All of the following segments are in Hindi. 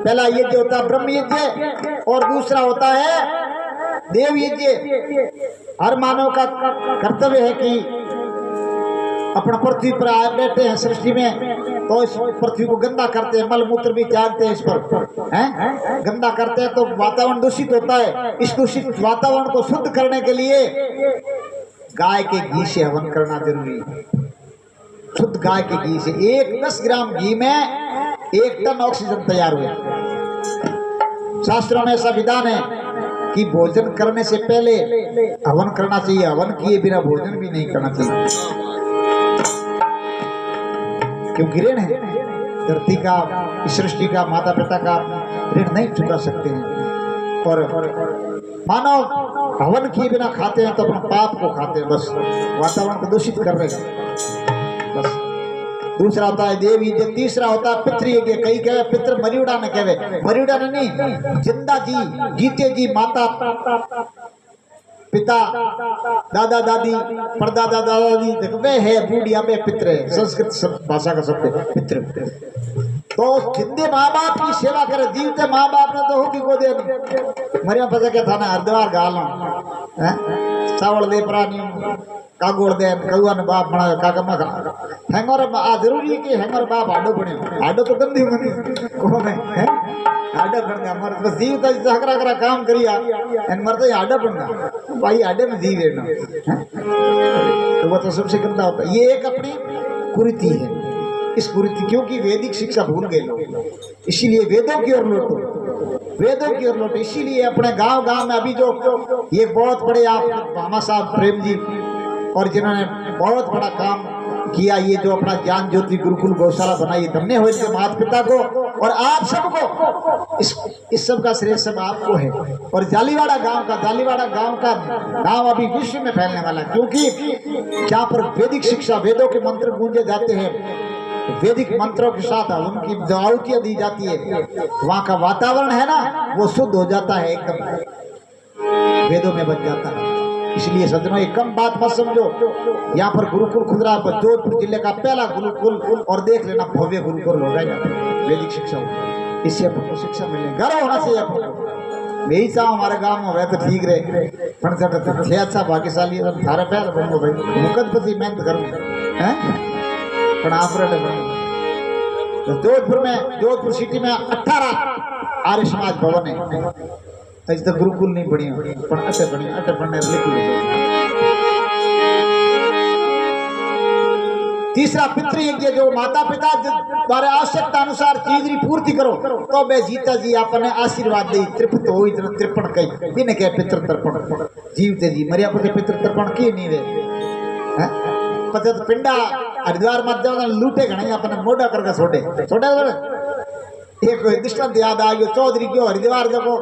पहला यज्ञ होता है ब्रह्म यज्ञ और दूसरा होता है देव यज्ञ। हर मानव का कर्तव्य है कि अपना पृथ्वी पर आए बैठे हैं सृष्टि में, तो इस पृथ्वी को गंदा करते हैं, मल मूत्र भी त्यागते हैं, इस पर हैं गंदा करते हैं तो वातावरण दूषित होता है। इस दूषित वातावरण को शुद्ध करने के लिए गाय के घी से हवन करना जरूरी है। शुद्ध गाय के घी से 10 ग्राम घी में 1 टन ऑक्सीजन तैयार हुए। शास्त्रों में ऐसा विधान है कि भोजन करने से पहले हवन करना चाहिए, हवन किए बिना भोजन भी नहीं करना चाहिए। क्योंकि ऋण है धरती का, इस सृष्टि का, माता पिता का ऋण नहीं चुका सकते हैं। और मानव हवन किए बिना खाते हैं तो अपना पाप को खाते हैं, बस वातावरण को दूषित कर रहे हैं बस। दूसरा होता है देव यज्ञ, तीसरा होता है पितृ यज्ञ। कई कहे पितृ मरियुड़ा ने कहे, मरियुड़ा ने नहीं, जिंदा जी, जीते जी, माता पिता, दादा दादी, परदादा दादी, वे है बूढ़िया में पितृ है, संस्कृत भाषा का शब्द है पितृ। तो जिंदे माँ बाप की सेवा करे, जीवते माँ बाप ने तो होगी को दे मरिया पता क्या था ना, हरिद्वार गालो चावल दे प्राणी कागोड़ दे कौआ ने बाप बना काका मा हैंगर आ जरूरी है कि हैंगर बाप आडो बने, आडो तो गंदी बनी कौन है आडा बनगा मर बस जीवता हकरा हकरा काम करिया एन मर तो आडा बनगा भाई, आडे में जीव रहना तो वो तो सबसे गंदा होता है। ये एक अपनी कुरीति है। इस कुरीति क्योंकि वैदिक शिक्षा भूल गए लोग, इसीलिए वेदों की ओर लौटो, वेदों की ओर लौटो। इसीलिए अपने गांव गांव में अभी जो ये बहुत बड़े आप मामा साहब प्रेम जी और जिन्होंने बहुत बड़ा काम किया, ये जो अपना ज्ञान ज्योति गुरुकुल गौशाला बनाई, धन्य हो इनके माता पिता को और आप सबको। इस सब का श्रेय सब आपको है। और जालीवाड़ा गांव का नाम अभी विश्व में फैलने वाला है, क्योंकि जहाँ पर वैदिक शिक्षा, वेदों के मंत्र गूंजे जाते हैं, वैदिक मंत्रों के साथ उनकी आहुतियां दी जाती है, वहाँ का वातावरण है ना वो शुद्ध हो जाता है, एकदम वेदों में बन जाता है। इसलिए सज्जनों एक कम बात मत समझो। यहाँ पर गुरुकुल खुद रहा है, जोधपुर जिले का पहला गुरुकुल, और देख लेना भव्य गुरुकुल होगा यहाँ पर वैदिक शिक्षा होगा। इससे आपको शिक्षा मिले, गर्व होना चाहिए आपको। यही चाहो हमारे गाँव में वह तो ठीक रहे, पर अच्छा भाग्यशाली थारे पैर बनो भाई, मुकदपति मेहनत करूँ है पर आप तो जोधपुर सिटी में 18 आर्य समाज भवन है। अज तक गुरुकुल नहीं बनी, पर अटे बनने तीसरा पितृ यज्ञ, जो माता पिता द्वारा आवश्यकता अनुसार चीज की पूर्ति करो तो बे जीता जी आपने आशीर्वाद दे तृप्त हो। इतना तृपण कई बिन कह पितृ तर्पण, जीवते जी मरिया पते पितृ तर्पण की नहीं वे पते तो पिंडा हरिद्वार मत जाओ लूटे घने अपने मोढ़ा करके छोड़े। एक दृष्टांत याद आ गयो, चौधरी क्यों हरिद्वार देखो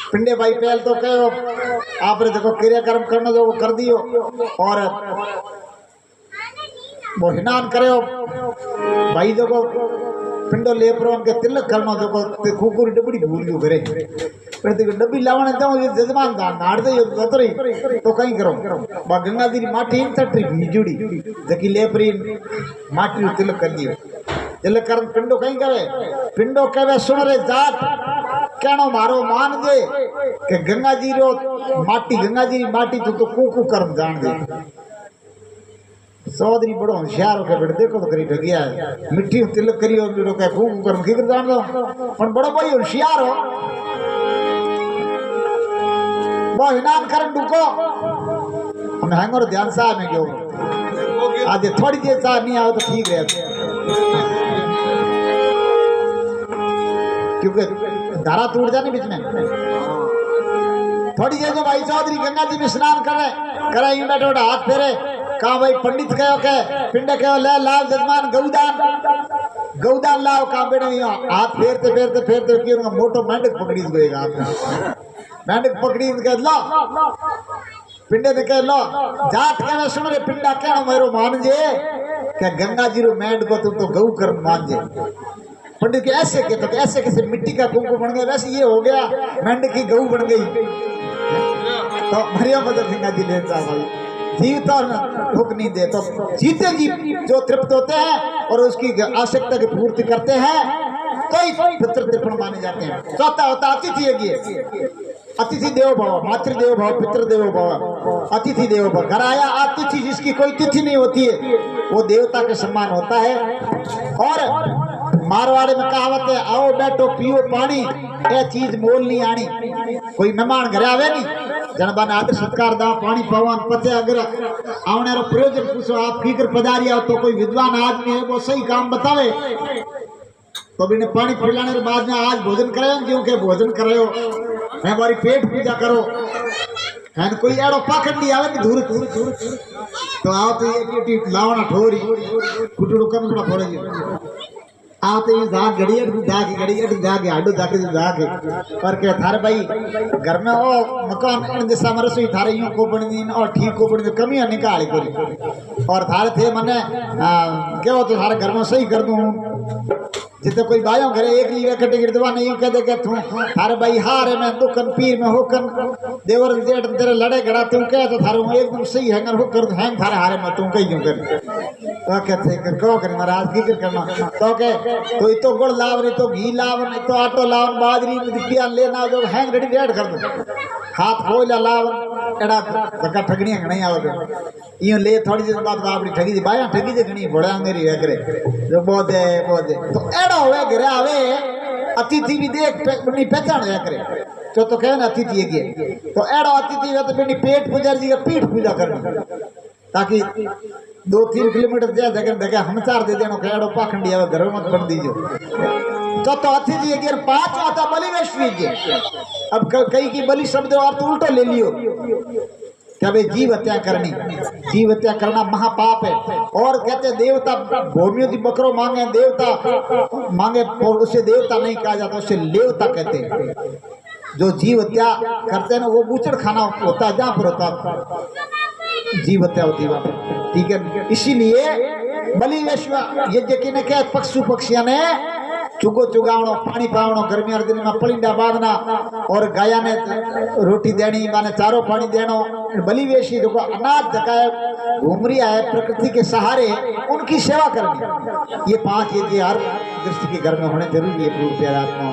पिंडे भाई पहल तो कहो आपने देखो क्रियाक्रम करना जो वो कर दियो और वो हिनान करे भाई देखो पिंडो ले पर उनके तिलक करना देखो कुकुर डबड़ी भूल गयो करे डब्बी लावने जाओ जजमान नाड़ दे जतरी तो कहीं करो बा गंगा जी माटी इन तटरी भीजुड़ी जकी लेपरी माटी तिलक कर दियो। तिलक कर पिंडो कहीं करे, पिंडो कहे सुन रे जात कहनो मारो मान दे कि गंगा जी रो माटी तो कूकू कर्म जान दे। चौधरी बड़ो होशियार होकर बेटे देखो तो करी ढगिया मिट्टी तिलक करियो कहे कूकू कर्म की कर जान दो, पर बड़ो भाई होशियार हो वो हिनान करन डुको हम हैंगर ध्यान सा में गयो आज थोड़ी देर चाह नहीं आओ तो ठीक रहे, क्योंकि धारा टूट जाने बीच में। थोड़ी देर जो भाई चौधरी गंगा जी में स्नान करे यूं बैठे बैठे हाथ फेरे कहा भाई पंडित कहो के पिंडे कहो ले लाओ जजमान गौदान लाओ कहा बेटे हाथ फेरते फेरते फेरते कि उनका मोटो मेंढक पकड़ी गएगा आपने मेंढक पकड़ी के लो पिंडे ने कह लो जात कहे सुन रे पिंडा क्या मेरो मान जे क्या गंगा जी रो मेंढ को तुम तो गौ कर्म मान जे। पंडित के ऐसे के तो ऐसे कैसे मिट्टी का कुंकू बन गया वैसे ये हो गया मेंढक की गऊ बन गई। तो मरिया मदद गंगा जी ले भाई जीवता भूख नहीं दे तो जीते जी जो तृप्त होते हैं और उसकी आवश्यकता की पूर्ति करते हैं तो ही पितृ तर्पण माने जाते हैं। चौथा होता अतिथि यज्ञ। अतिथि देवो भव, मातृदेवो भव, पितृदेवो भव, अतिथि देवो भव। घर आया अतिथि, जिसकी कोई तिथि नहीं होती है वो देवता के समान होता है। और मारवाड़ी में कहावत है, आओ बैठो पियो पानी, ये चीज मोल नहीं आनी। कोई मेहमान घर आवे नहीं, जनबाने आदर सत्कार दा, पानी पवन पते, अगर आवने रो प्रयोजन पूछो आप कीकर पधारिया हो, तो कोई विद्वान आदमी है वो सही काम बतावे तो बिने पानी पिलाने के बाद में आज भोजन करायो, क्योंकि भोजन करायो है हमारी पेट पूजा करो है। कोई एड़ो पाखंडी आवे कि दूर दूर दूर तो आओ तो ये की लावना ठोरी कुटड़ू कम थोड़ा फोड़े जी आओ तो ये दाग गड़ियट जाके आडो जाके पर के थारे भाई घर में ओ मकान जैसा हमारे सुई थारे यूं को बनी और ठीक को बनी कमियां निकाली कोई और थारे थे मने क्या हो तो थारे घर में सही कर दूं जिते कोई बायों घरे एक लीवे कटे गिरदवा नहीं कह दे के तू थारे भाई हारे में दुकन पीर में होकन देवर जेठ तेरे लड़े घड़ा तू कह तो थारे एकदम सही हैंगर हो कर हैंग थारे हारे में तू कहीं क्यों कर तो कहते कर को कर महाराज की करना तो के तो गुड़ लाव नहीं तो घी लाव नहीं तो आटो लाव बाजरी रुपया लेना जो हैंग रेडी रेड कर दो हाथ खोला लाव एड़ा धक्का ठगनियां नहीं आवत यूं ले थोड़ी देर बाद अपनी ठगी दी बाया ठगी दे घणी बड़ा मेरी है करे जो बहुत है तो एड़ा होवे घरे आवे अतिथि भी देख अपनी पहचान होया करे तो कहे ना अतिथि है तो एड़ा अतिथि है तो अपनी पेट पुजार जी का पीठ पूजा करनी ताकि 2-3 किलोमीटर जगह हमचार दे देनो के एड़ो पाखंडी आवे घर मत बन दीजो तो अतिथि है 5 आता बलि वैश्वी अब कई की बलि शब्द अर्थ उल्टो ले लियो क्या भाई जीव हत्या करनी, जीव हत्या करना महापाप है। और कहते देवता भूमियों की बकरो मांगे देवता मांगे और उसे देवता नहीं कहा जाता, उसे लेवता कहते हैं। जो जीव हत्या करते हैं ना वो बूचड़ खाना होता है, जहाँ पर होता जीव हत्या होती है वहाँ पर, ठीक है। इसीलिए बलि वैश्व यज्ञ ने क्या पशु पक्षियों ने चुगो चुगावणो पानी पावणो गर्मिया दिन में पलिंडा बांधना और गाया ने रोटी देनी माने चारो पानी देनो। बलि वैश्य जो अनाज जगाए घूम रही है प्रकृति के सहारे उनकी सेवा करनी, ये 5 यज्ञ हर दृष्टि के घर में होने जरूरी है। प्यारे आत्मा